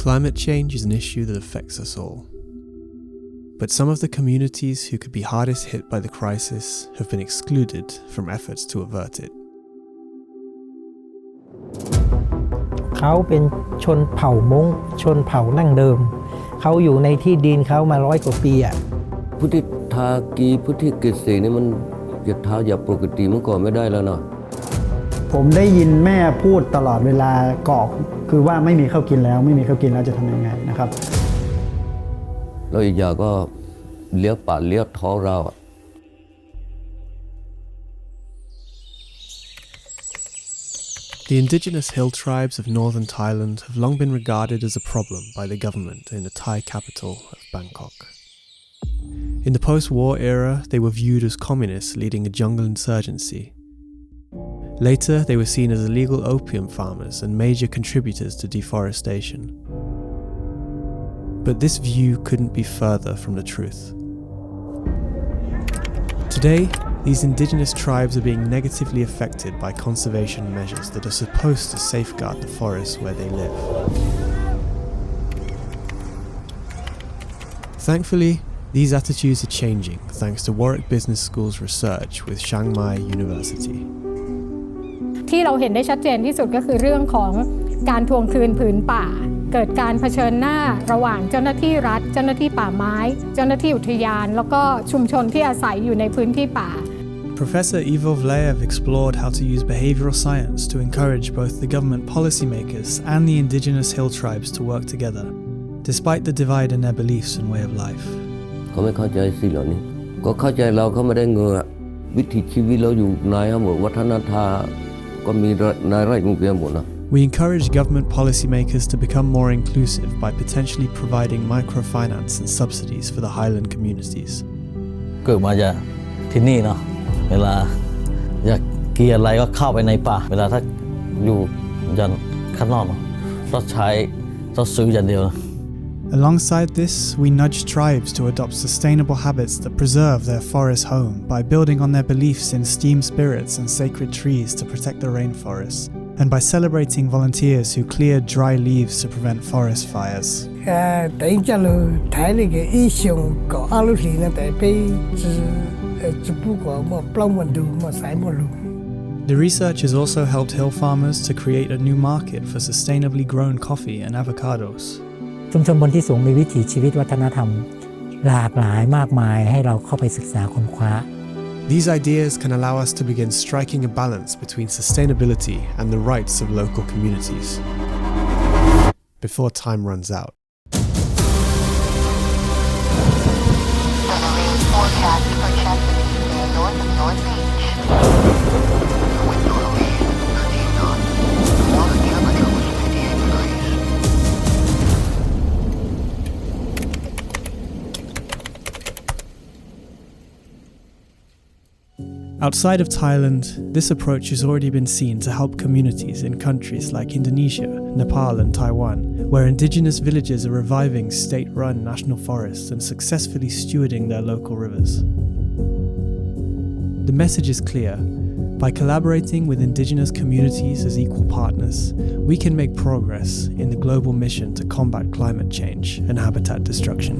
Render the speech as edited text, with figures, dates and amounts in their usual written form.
Climate change is an issue that affects us all. But some of the communities who could be hardest hit by the crisis have been excluded from efforts to avert it. เขาเป็นชนเผ่ามงชนเผ่านั่งเดิมเขาอยู่ในที่ดินเขามา100 กว่าปีอ่ะพุทธิทากีพุทธิกิจสีนี่มันจะท้าอย่าปกติเมื่อก่อนไม่ได้แล้วเนาะผมได้ยินแม่พูดตลอดเวลากอกคือว่าไม่มีข้าวกินแล้วไม่มีข้าวกินแล้วจะทำยังไงนะครับแล้วอีกอย่างก็เลี้ยงปากเลี้ยงท้องเราThe indigenous hill tribes of northern Thailand have long been regarded as a problem by the government in the Thai capital of Bangkok. In the post-war era, they were viewed as communists leading a jungle insurgency. Later, they were seen as illegal opium farmers and major contributors to deforestation. But this view couldn't be further from the truth. Today, these indigenous tribes are being negatively affected by conservation measures that are supposed to safeguard the forests where they live. Thankfully, these attitudes are changing thanks to Warwick Business School's research with Chiang University. ที่เราเห็นได้ชัดเจนที่สุดก็คือเรื่องของการทวงคืนผืนป่าเกิดการเผชิญหน้าระหว่างเจ้าหน้าที่รัฐเจ้าหน้าที่ป่าไม้เจ้าหน้าที่อุทยานแล้วก็ชุมชนที่อาศัยอยู่ในพื้นที่ป่า Professor Ivo Vlaev explored how to use behavioural science to encourage both the government policymakers and the indigenous hill tribes to work together, despite the divide in their beliefs and way of life. เขาไม่เข้าใจสิ่งเหล่านี้ก็เข้าใจเราเขาไม่ได้เงือวิถีชีวิตเราอยู่ในหมดวัฒนธรรมก็มีในไร่มุกเรียนหมดนะ We encourage government policymakers to become more inclusive by potentially providing microfinance and subsidies for the highland communities. เกิดมาจากที่นี่เนาะเวลาอยากกินอะไรก็เข้าไปในป่าเวลาถ้าอยู่ยันข้างนอกต้องใช้ต้องซื้ออย่างเดียว Alongside this, we nudge tribes to adopt sustainable habits that preserve their forest home by building on their beliefs in steam spirits and sacred trees to protect the rainforests, and by celebrating volunteers who clear dry leaves to prevent forest fires. The research has also helped hill farmers to create a new market for sustainably grown coffee and avocados. ชุมชนบนที่สูงมีวิถีชีวิตวัฒนธรรมหลากหลายมากมายให้เราเข้าไปศึกษาค้นคว้า These ideas can allow us to begin striking a balance between sustainability and the rights of local communities before time runs out. Forecast for Chesapeake near north of North Beach. Wind northerly 13 knots. Water temperature was 58 degrees. Outside of Thailand, this approach has already been seen to help communities in countries like Indonesia, Nepal and Taiwan, where indigenous villages are reviving state-run national forests and successfully stewarding their local rivers. The message is clear. By collaborating with indigenous communities as equal partners, we can make progress in the global mission to combat climate change and habitat destruction.